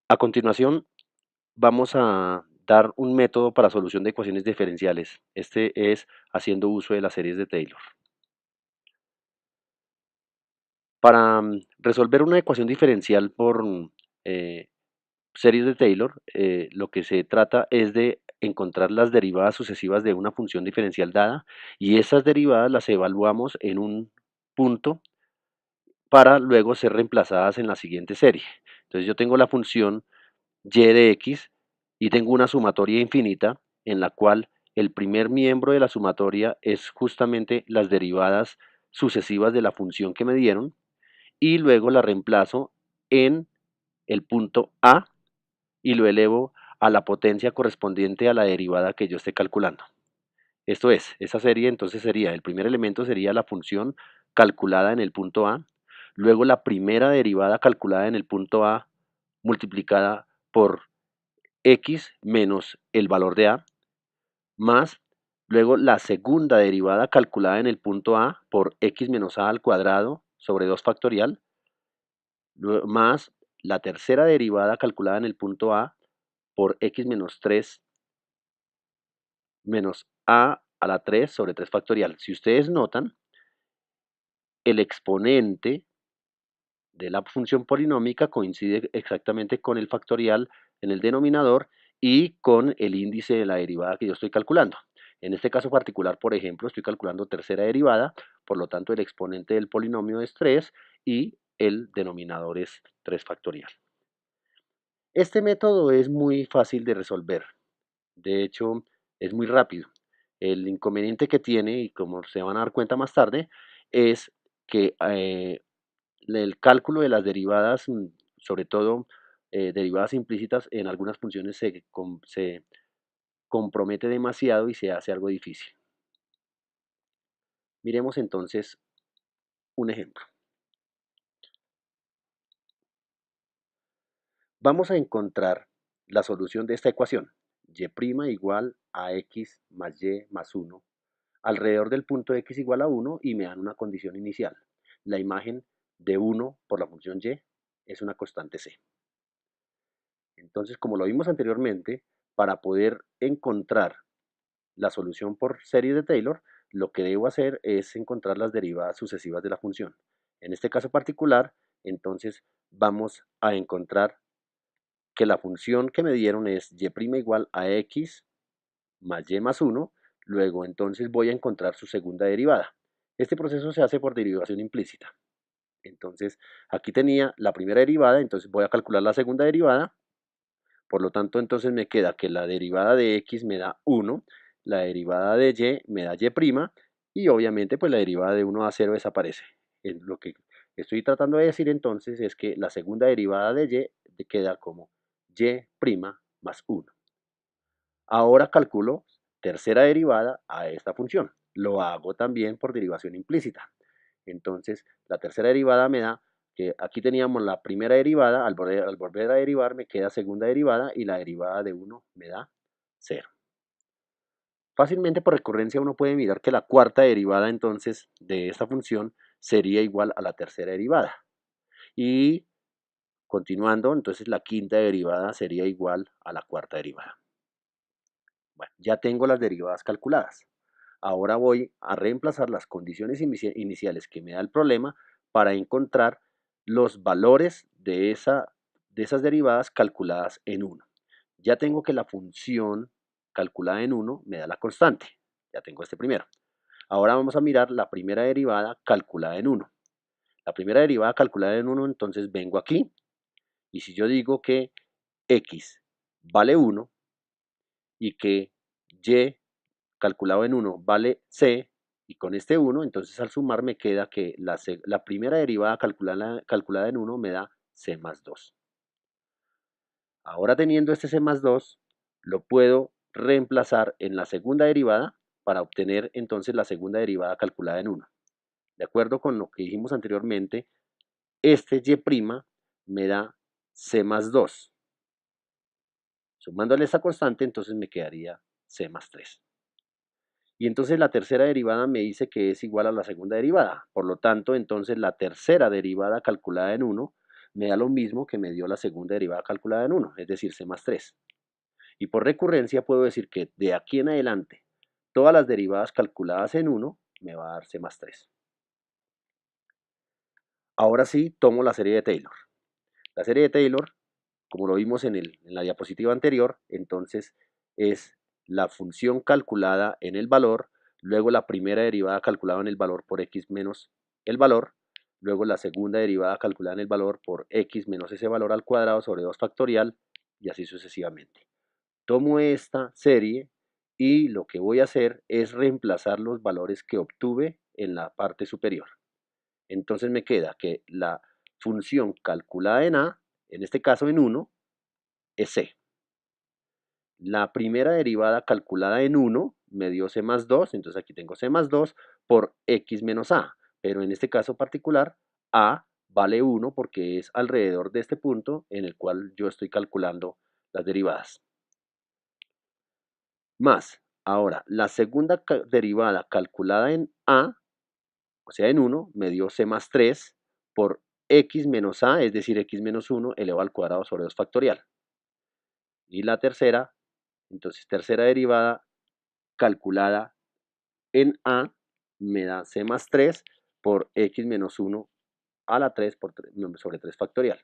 A continuación, vamos a dar un método para solución de ecuaciones diferenciales. Este es haciendo uso de las series de Taylor. Para resolver una ecuación diferencial por eh, series de Taylor, lo que se trata es de encontrar las derivadas sucesivas de una función diferencial dada y esas derivadas las evaluamos en un punto para luego ser reemplazadas en la siguiente serie. Entonces yo tengo la función y de x y tengo una sumatoria infinita en la cual el primer miembro de la sumatoria es justamente las derivadas sucesivas de la función que me dieron y luego la reemplazo en el punto A y lo elevo a la potencia correspondiente a la derivada que yo esté calculando. Esto es, esa serie entonces sería, el primer elemento sería la función calculada en el punto A, luego la primera derivada calculada en el punto A multiplicada por x menos el valor de a, más luego la segunda derivada calculada en el punto a por x menos a al cuadrado sobre 2 factorial, más la tercera derivada calculada en el punto a por x menos 3 menos a la 3 sobre 3 factorial. Si ustedes notan, el exponente de la función polinómica coincide exactamente con el factorial en el denominador y con el índice de la derivada que yo estoy calculando. En este caso particular, por ejemplo, estoy calculando tercera derivada, por lo tanto el exponente del polinomio es 3 y el denominador es 3 factorial. Este método es muy fácil de resolver, de hecho es muy rápido. El inconveniente que tiene, y como se van a dar cuenta más tarde, es que el cálculo de las derivadas, sobre todo derivadas implícitas, en algunas funciones se compromete demasiado y se hace algo difícil. Miremos entonces un ejemplo. Vamos a encontrar la solución de esta ecuación, y' igual a x más y más 1, alrededor del punto x igual a 1 y me dan una condición inicial. La imagen de 1 por la función y es una constante c. Entonces, como lo vimos anteriormente, para poder encontrar la solución por serie de Taylor, lo que debo hacer es encontrar las derivadas sucesivas de la función. En este caso particular, entonces vamos a encontrar que la función que me dieron es y' igual a x más y más 1, luego entonces voy a encontrar su segunda derivada. Este proceso se hace por derivación implícita. Entonces, aquí tenía la primera derivada, entonces voy a calcular la segunda derivada. Por lo tanto, entonces me queda que la derivada de x me da 1, la derivada de y me da y obviamente pues la derivada de 1 a 0 desaparece. Lo que estoy tratando de decir entonces es que la segunda derivada de y queda como y' más 1. Ahora calculo tercera derivada a esta función. Lo hago también por derivación implícita. Entonces, la tercera derivada me da que aquí teníamos la primera derivada, al volver a derivar me queda segunda derivada y la derivada de 1 me da 0. Fácilmente por recurrencia uno puede mirar que la cuarta derivada entonces de esta función sería igual a la tercera derivada. Y continuando, entonces la quinta derivada sería igual a la cuarta derivada. Bueno, ya tengo las derivadas calculadas. Ahora voy a reemplazar las condiciones iniciales que me da el problema para encontrar los valores de esas derivadas calculadas en 1. Ya tengo que la función calculada en 1 me da la constante. Ya tengo este primero. Ahora vamos a mirar la primera derivada calculada en 1. La primera derivada calculada en 1, entonces vengo aquí y si yo digo que x vale 1 y que y calculado en 1 vale c, y con este 1, entonces al sumar me queda que la primera derivada calculada en 1 me da c más 2. Ahora teniendo este c más 2, lo puedo reemplazar en la segunda derivada para obtener entonces la segunda derivada calculada en 1. De acuerdo con lo que dijimos anteriormente, este y' me da c más 2. Sumándole esa constante, entonces me quedaría c más 3. Y entonces la tercera derivada me dice que es igual a la segunda derivada. Por lo tanto, entonces la tercera derivada calculada en 1 me da lo mismo que me dio la segunda derivada calculada en 1, es decir, c más 3. Y por recurrencia puedo decir que de aquí en adelante, todas las derivadas calculadas en 1 me va a dar c más 3. Ahora sí, tomo la serie de Taylor. La serie de Taylor, como lo vimos en la diapositiva anterior, entonces es la función calculada en el valor, luego la primera derivada calculada en el valor por x menos el valor, luego la segunda derivada calculada en el valor por x menos ese valor al cuadrado sobre 2 factorial, y así sucesivamente. Tomo esta serie y lo que voy a hacer es reemplazar los valores que obtuve en la parte superior. Entonces me queda que la función calculada en A, en este caso en 1, es C. La primera derivada calculada en 1 me dio C más 2, entonces aquí tengo C más 2 por X menos A, pero en este caso particular A vale 1 porque es alrededor de este punto en el cual yo estoy calculando las derivadas. Más, ahora, la segunda derivada calculada en A, o sea en 1, me dio C más 3 por X menos A, es decir, X menos 1 elevado al cuadrado sobre 2 factorial. Y la tercera, entonces tercera derivada calculada en A me da C más 3 por X menos 1 a la 3 sobre 3 factorial.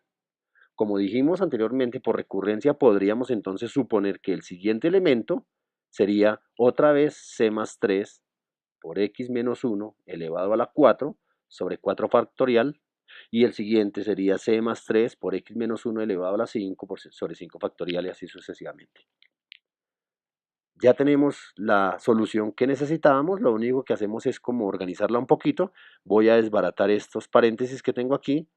Como dijimos anteriormente, por recurrencia podríamos entonces suponer que el siguiente elemento sería otra vez C más 3 por X menos 1 elevado a la 4 sobre 4 factorial, y el siguiente sería C más 3 por X menos 1 elevado a la 5 sobre 5 factorial, y así sucesivamente. Ya tenemos la solución que necesitábamos, lo único que hacemos es como organizarla un poquito. Voy a desbaratar estos paréntesis que tengo aquí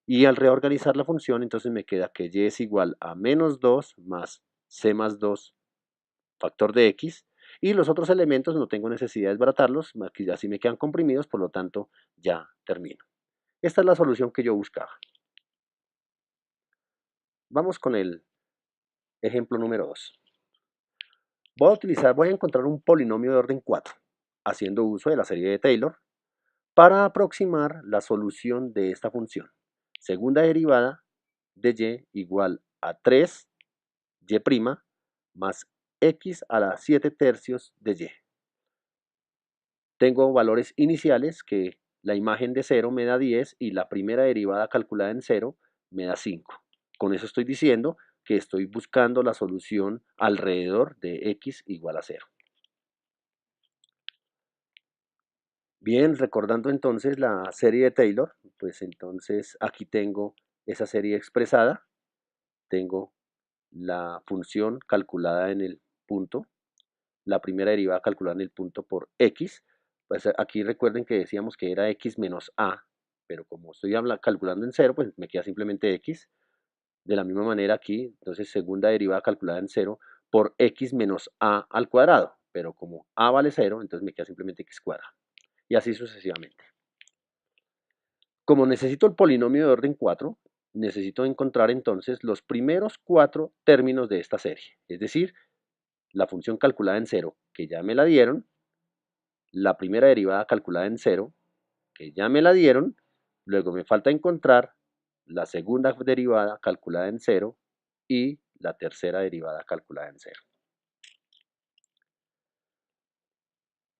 y al reorganizar la función entonces me queda que y es igual a menos 2 más c más 2 factor de x, y los otros elementos no tengo necesidad de desbaratarlos, aquí ya sí me quedan comprimidos, por lo tanto ya termino. Esta es la solución que yo buscaba. Vamos con el ejemplo número 2. Voy a encontrar un polinomio de orden 4, haciendo uso de la serie de Taylor, para aproximar la solución de esta función. Segunda derivada de y igual a 3y' más x a la 7 tercios de y. Tengo valores iniciales que la imagen de 0 me da 10 y la primera derivada calculada en 0 me da 5. Con eso estoy diciendo que estoy buscando la solución alrededor de x igual a 0. Bien, recordando entonces la serie de Taylor, pues entonces aquí tengo esa serie expresada, tengo la función calculada en el punto, la primera derivada calculada en el punto por x, pues aquí recuerden que decíamos que era x menos a, pero como estoy calculando en 0, pues me queda simplemente x. De la misma manera aquí, entonces segunda derivada calculada en 0 por x menos a al cuadrado, pero como a vale 0, entonces me queda simplemente x cuadrado. Y así sucesivamente. Como necesito el polinomio de orden 4, necesito encontrar entonces los primeros 4 términos de esta serie, es decir, la función calculada en 0, que ya me la dieron, la primera derivada calculada en 0, que ya me la dieron, luego me falta encontrar la segunda derivada calculada en 0 y la tercera derivada calculada en 0.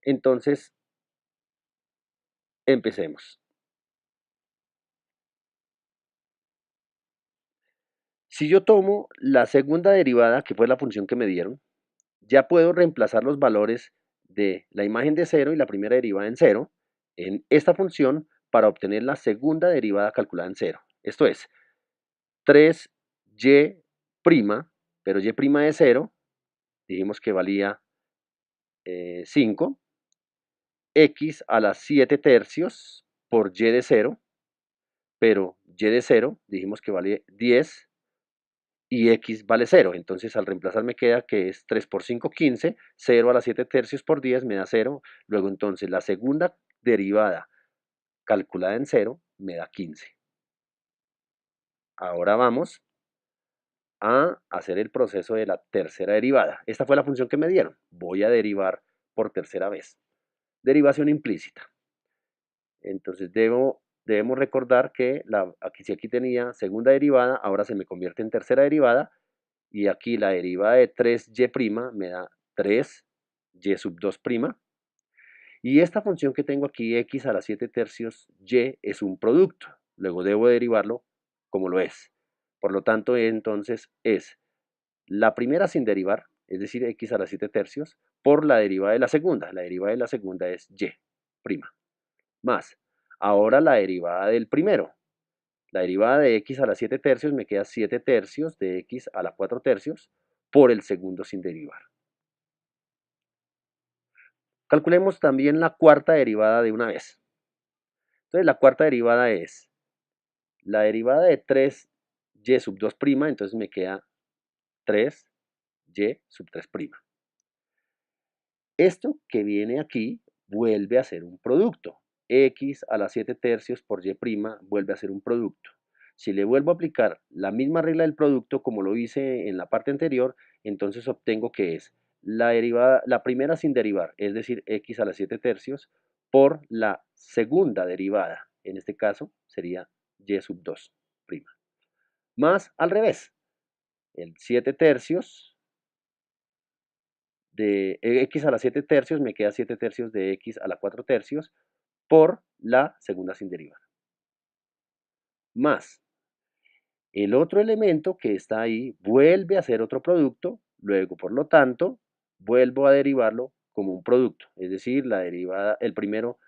Entonces, empecemos. Si yo tomo la segunda derivada, que fue la función que me dieron, ya puedo reemplazar los valores de la imagen de 0 y la primera derivada en 0 en esta función para obtener la segunda derivada calculada en 0. Esto es 3y', pero y' de 0, dijimos que valía 5, x a la 7 tercios por y de 0, pero y de 0 dijimos que vale 10 y x vale 0. Entonces al reemplazar me queda que es 3 por 5, 15, 0 a la 7 tercios por 10 me da 0. Luego entonces la segunda derivada calculada en 0 me da 15. Ahora vamos a hacer el proceso de la tercera derivada. Esta fue la función que me dieron. Voy a derivar por tercera vez. Derivación implícita. Entonces debo debemos recordar que si aquí tenía segunda derivada, ahora se me convierte en tercera derivada, y aquí la derivada de 3y' me da 3y sub 2', y esta función que tengo aquí, x a la 7 tercios y, es un producto, luego debo derivarlo como lo es. Por lo tanto, entonces es la primera sin derivar, es decir, x a la 7 tercios, por la derivada de la segunda. La derivada de la segunda es y', más. Ahora la derivada del primero. La derivada de x a la 7 tercios me queda 7 tercios de x a la 4 tercios por el segundo sin derivar. Calculemos también la cuarta derivada de una vez. Entonces la cuarta derivada es la derivada de 3y sub 2', entonces me queda 3y sub 3'. Esto que viene aquí vuelve a ser un producto. X a la 7 tercios por y' vuelve a ser un producto. Si le vuelvo a aplicar la misma regla del producto como lo hice en la parte anterior, entonces obtengo que es la derivada, la primera sin derivar, es decir, x a la 7 tercios, por la segunda derivada. En este caso sería y sub 2'. Más al revés, el 7 tercios de x a la 7 tercios me queda 7 tercios de x a la 4 tercios por la segunda sin derivar. Más el otro elemento que está ahí vuelve a ser otro producto, luego por lo tanto vuelvo a derivarlo como un producto, es decir, la derivada, el primero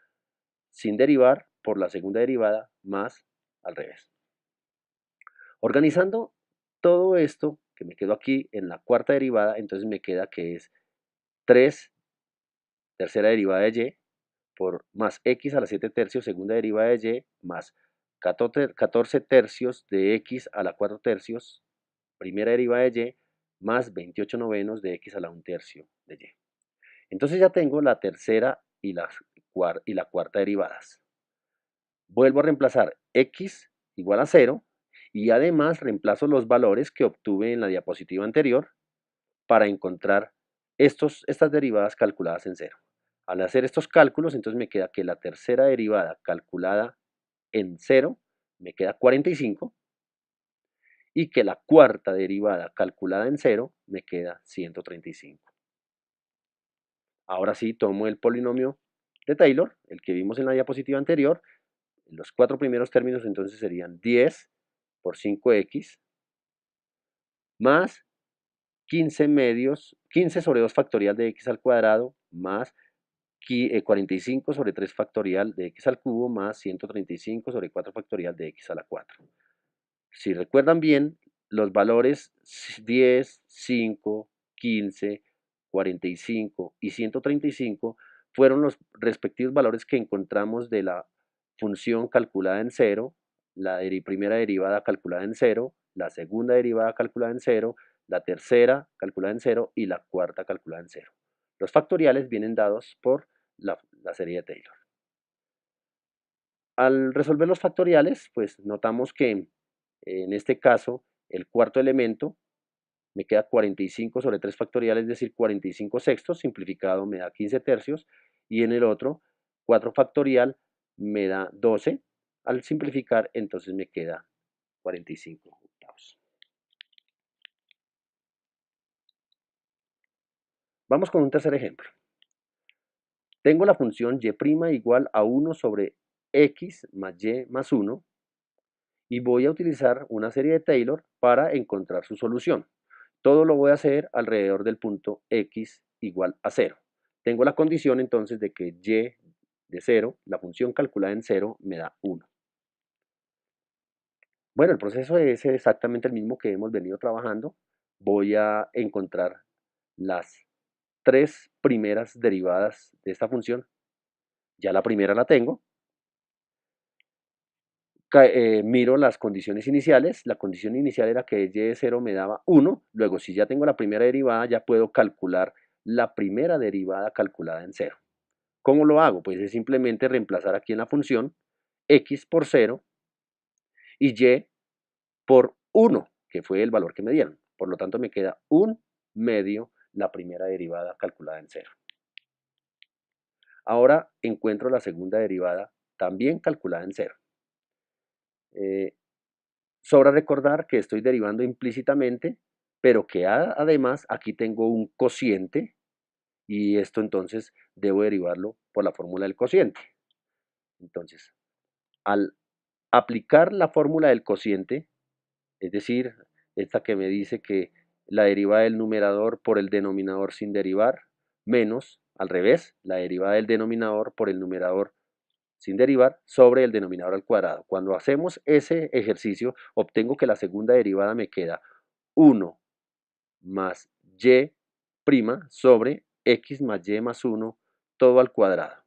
sin derivar por la segunda derivada más al revés. Organizando todo esto que me quedó aquí en la cuarta derivada, entonces me queda que es 3 tercera derivada de y por más x a la 7 tercios segunda derivada de y más 14 tercios de x a la 4 tercios primera derivada de y más 28 novenos de x a la 1 tercio de y. Entonces ya tengo la tercera y la cuarta derivadas. Vuelvo a reemplazar x igual a 0 y además reemplazo los valores que obtuve en la diapositiva anterior para encontrar estas derivadas calculadas en 0. Al hacer estos cálculos, entonces me queda que la tercera derivada calculada en 0 me queda 45 y que la cuarta derivada calculada en 0 me queda 135. Ahora sí tomo el polinomio de Taylor, el que vimos en la diapositiva anterior. Los cuatro primeros términos entonces serían 10 por 5x más 15 medios, 15 sobre 2 factorial de x al cuadrado más 45 sobre 3 factorial de x al cubo más 135 sobre 4 factorial de x a la 4. Si recuerdan bien, los valores 10, 5, 15, 45 y 135 fueron los respectivos valores que encontramos de la función calculada en 0, la primera derivada calculada en 0, la segunda derivada calculada en 0, la tercera calculada en 0 y la cuarta calculada en 0. Los factoriales vienen dados por la serie de Taylor. Al resolver los factoriales, pues notamos que en este caso el cuarto elemento me queda 45 sobre 3 factorial, es decir, 45 sextos, simplificado me da 15 tercios, y en el otro 4 factorial me da 12, al simplificar entonces me queda 45 octavos. Vamos con un tercer ejemplo. Tengo la función y' igual a 1 sobre x más y más 1 y voy a utilizar una serie de Taylor para encontrar su solución. Todo lo voy a hacer alrededor del punto x igual a 0. Tengo la condición entonces de que y de 0, la función calculada en 0, me da 1. Bueno, el proceso es exactamente el mismo que hemos venido trabajando. Voy a encontrar las tres primeras derivadas de esta función. Ya la primera la tengo. Miro las condiciones iniciales. La condición inicial era que y de 0 me daba 1. Luego, si ya tengo la primera derivada, ya puedo calcular la primera derivada calculada en 0. ¿Cómo lo hago? Pues es simplemente reemplazar aquí en la función x por 0 y y por 1, que fue el valor que me dieron. Por lo tanto, me queda 1 medio la primera derivada calculada en 0. Ahora encuentro la segunda derivada también calculada en 0. Eh, Sobra recordar que estoy derivando implícitamente, pero que además aquí tengo un cociente y esto entonces debo derivarlo por la fórmula del cociente. Entonces, al aplicar la fórmula del cociente, es decir, esta que me dice que la derivada del numerador por el denominador sin derivar, menos, al revés, la derivada del denominador por el numerador sin derivar sobre el denominador al cuadrado. Cuando hacemos ese ejercicio, obtengo que la segunda derivada me queda 1 más y' sobre x más y más 1 todo al cuadrado.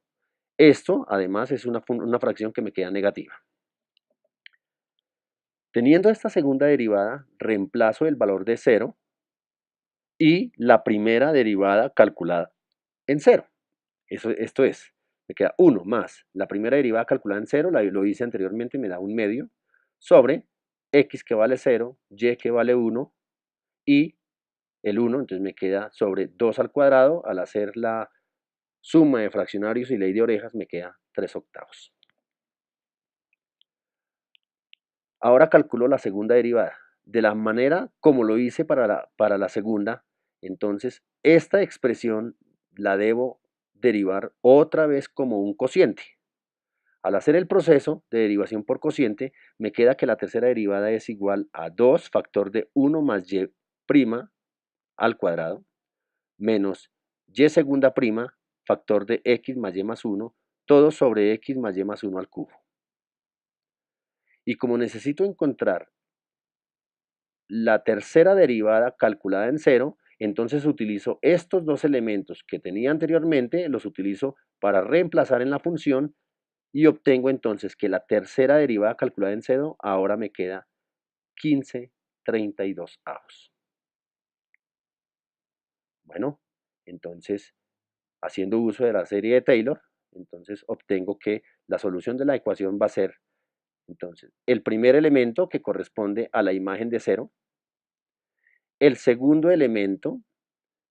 Esto, además, es una fracción que me queda negativa. Teniendo esta segunda derivada, reemplazo el valor de 0 y la primera derivada calculada en 0. Esto es, me queda 1 más la primera derivada calculada en 0, lo hice anteriormente, me da un medio, sobre x que vale 0, y que vale 1 y el 1, entonces me queda sobre 2 al cuadrado, al hacer la suma de fraccionarios y ley de orejas me queda 3 octavos. Ahora calculo la segunda derivada. De la manera como lo hice para la segunda, entonces esta expresión la debo derivar otra vez como un cociente. Al hacer el proceso de derivación por cociente, me queda que la tercera derivada es igual a 2 factor de 1 más y' al cuadrado, menos y segunda prima, factor de x más y más 1, todo sobre x más y más 1 al cubo. Y como necesito encontrar la tercera derivada calculada en 0, entonces utilizo estos dos elementos que tenía anteriormente, los utilizo para reemplazar en la función y obtengo entonces que la tercera derivada calculada en 0 ahora me queda 15/32. Bueno, entonces haciendo uso de la serie de Taylor, entonces obtengo que la solución de la ecuación va a ser entonces el primer elemento que corresponde a la imagen de 0, el segundo elemento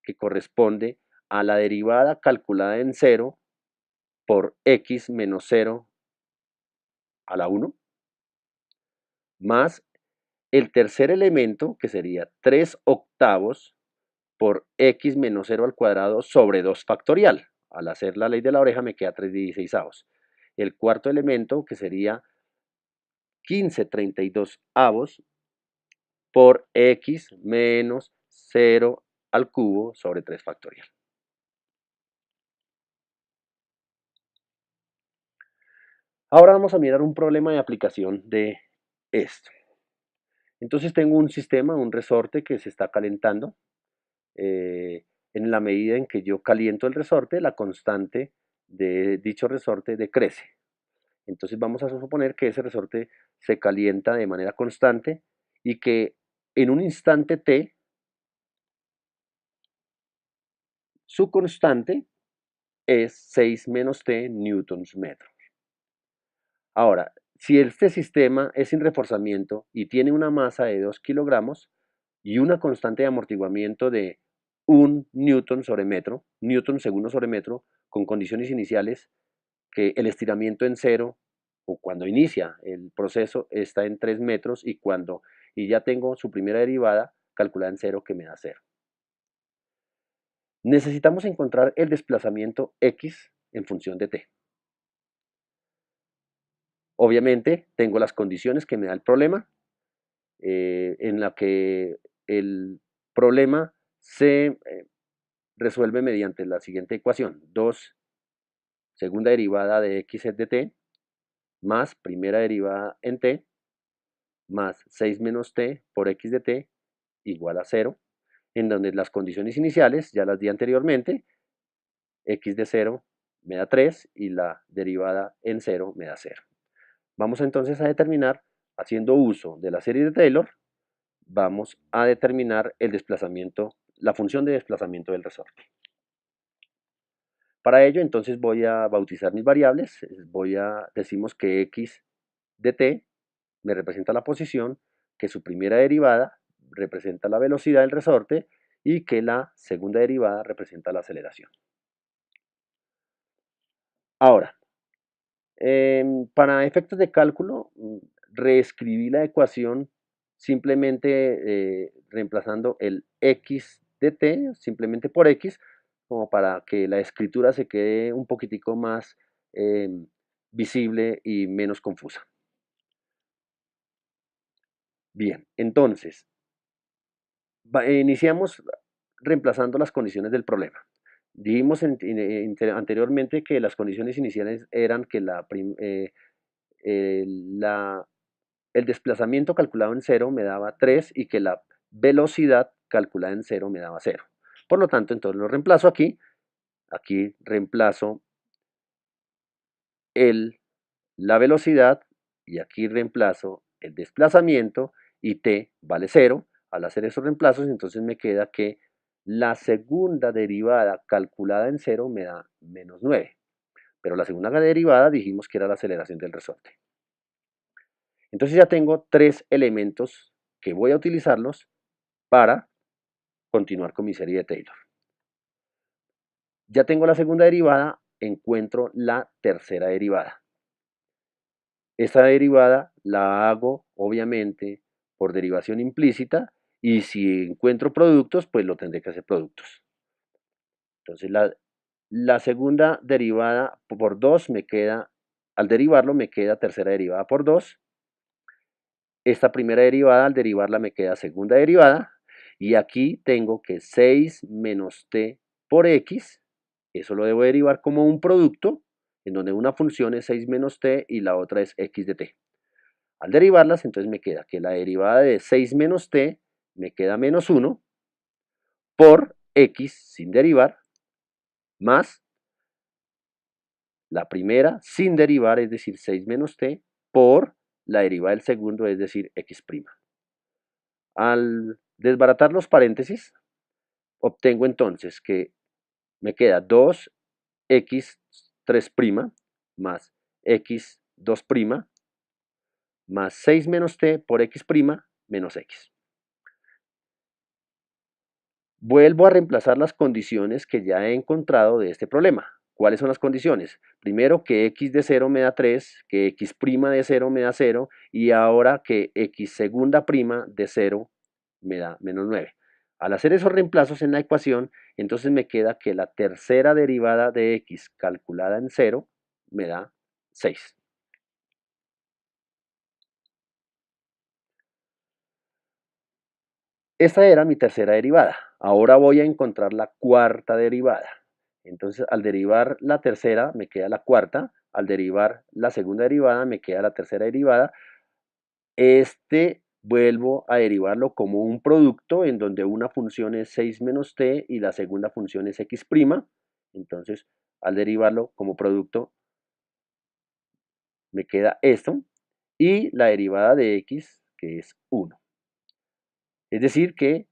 que corresponde a la derivada calculada en 0 por x menos 0 a la 1, más el tercer elemento, que sería 3 octavos por x menos 0 al cuadrado sobre 2 factorial. Al hacer la ley de la oreja me queda 3/16. El cuarto elemento, que sería 15/32 por x menos 0 al cubo sobre 3 factorial. Ahora vamos a mirar un problema de aplicación de esto. Entonces tengo un sistema, un resorte que se está calentando. En la medida en que yo caliento el resorte, la constante de dicho resorte decrece. Entonces vamos a suponer que ese resorte se calienta de manera constante y que en un instante t, su constante es 6 menos t newtons metro. Ahora, si este sistema es sin reforzamiento y tiene una masa de 2 kilogramos y una constante de amortiguamiento de 1 newton sobre metro, newton segundo sobre metro, con condiciones iniciales que el estiramiento en cero o cuando inicia el proceso está en 3 metros y ya tengo su primera derivada calculada en cero que me da cero. Necesitamos encontrar el desplazamiento x en función de t. Obviamente tengo las condiciones que me da el problema, en la que el problema se resuelve mediante la siguiente ecuación: 2 segunda derivada de x de t más primera derivada en t más 6 menos t por x de t igual a 0, en donde las condiciones iniciales ya las di anteriormente, x de 0 me da 3 y la derivada en 0 me da 0. Vamos entonces a determinar, haciendo uso de la serie de Taylor, vamos a determinar el desplazamiento, la función de desplazamiento del resorte. Para ello entonces voy a bautizar mis variables, decimos que x de t me representa la posición, que su primera derivada representa la velocidad del resorte y que la segunda derivada representa la aceleración. Ahora, para efectos de cálculo, reescribí la ecuación simplemente reemplazando el x de t simplemente por x, como para que la escritura se quede un poquitico más eh, visible y menos confusa. Bien, entonces, iniciamos reemplazando las condiciones del problema. Dijimos anteriormente que las condiciones iniciales eran que la el desplazamiento calculado en cero me daba 3 y que la velocidad calculada en cero me daba 0. Por lo tanto, entonces lo reemplazo aquí. Aquí reemplazo la velocidad y aquí reemplazo el desplazamiento y t vale 0. Al hacer esos reemplazos, entonces me queda que la segunda derivada calculada en cero me da menos 9. Pero la segunda derivada dijimos que era la aceleración del resorte. Entonces ya tengo tres elementos que voy a utilizarlos para continuar con mi serie de Taylor. Ya tengo la segunda derivada, encuentro la tercera derivada. Esta derivada la hago obviamente por derivación implícita y si encuentro productos, pues lo tendré que hacer productos. Entonces la segunda derivada por 2 me queda, al derivarlo me queda tercera derivada por 2. Esta primera derivada al derivarla me queda segunda derivada y aquí tengo que 6 menos t por x, eso lo debo derivar como un producto en donde una función es 6 menos t y la otra es x de t. Al derivarlas entonces me queda que la derivada de 6 menos t me queda menos 1 por x sin derivar más la primera sin derivar, es decir 6 menos t por la derivada del segundo, es decir x'. Al desbaratar los paréntesis, obtengo entonces que me queda 2x3' más x2' más 6 menos t por x' menos x. Vuelvo a reemplazar las condiciones que ya he encontrado de este problema. ¿Cuáles son las condiciones? Primero que x de 0 me da 3, que x' de 0 me da 0 y ahora que x segunda prima de 0 me da menos 9. Al hacer esos reemplazos en la ecuación, entonces me queda que la tercera derivada de x calculada en 0 me da 6. Esta era mi tercera derivada. Ahora voy a encontrar la cuarta derivada. Entonces, al derivar la tercera, me queda la cuarta. Al derivar la segunda derivada, me queda la tercera derivada. Vuelvo a derivarlo como un producto en donde una función es 6 menos t y la segunda función es x'. Entonces, al derivarlo como producto, me queda esto. Y la derivada de x, que es 1. Es decir que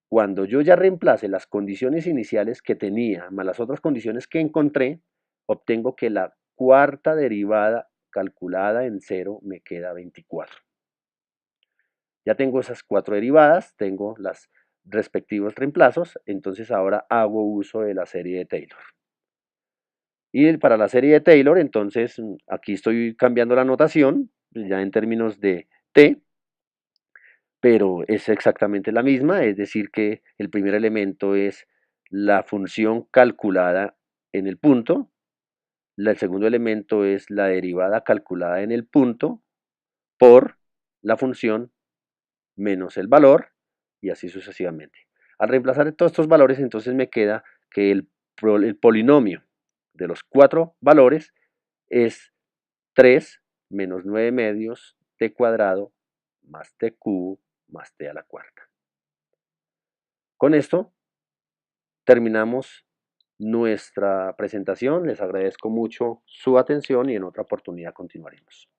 cuando yo ya reemplace las condiciones iniciales que tenía más las otras condiciones que encontré, obtengo que la cuarta derivada calculada en 0 me queda 24. Ya tengo esas cuatro derivadas, tengo los respectivos reemplazos, entonces ahora hago uso de la serie de Taylor. Y para la serie de Taylor, entonces aquí estoy cambiando la notación, ya en términos de t, pero es exactamente la misma, es decir que el primer elemento es la función calculada en el punto, el segundo elemento es la derivada calculada en el punto por la función menos el valor y así sucesivamente. Al reemplazar todos estos valores entonces me queda que el polinomio de los cuatro valores es 3 menos 9 medios t cuadrado más t cubo más t a la cuarta. Con esto terminamos nuestra presentación. Les agradezco mucho su atención y en otra oportunidad continuaremos.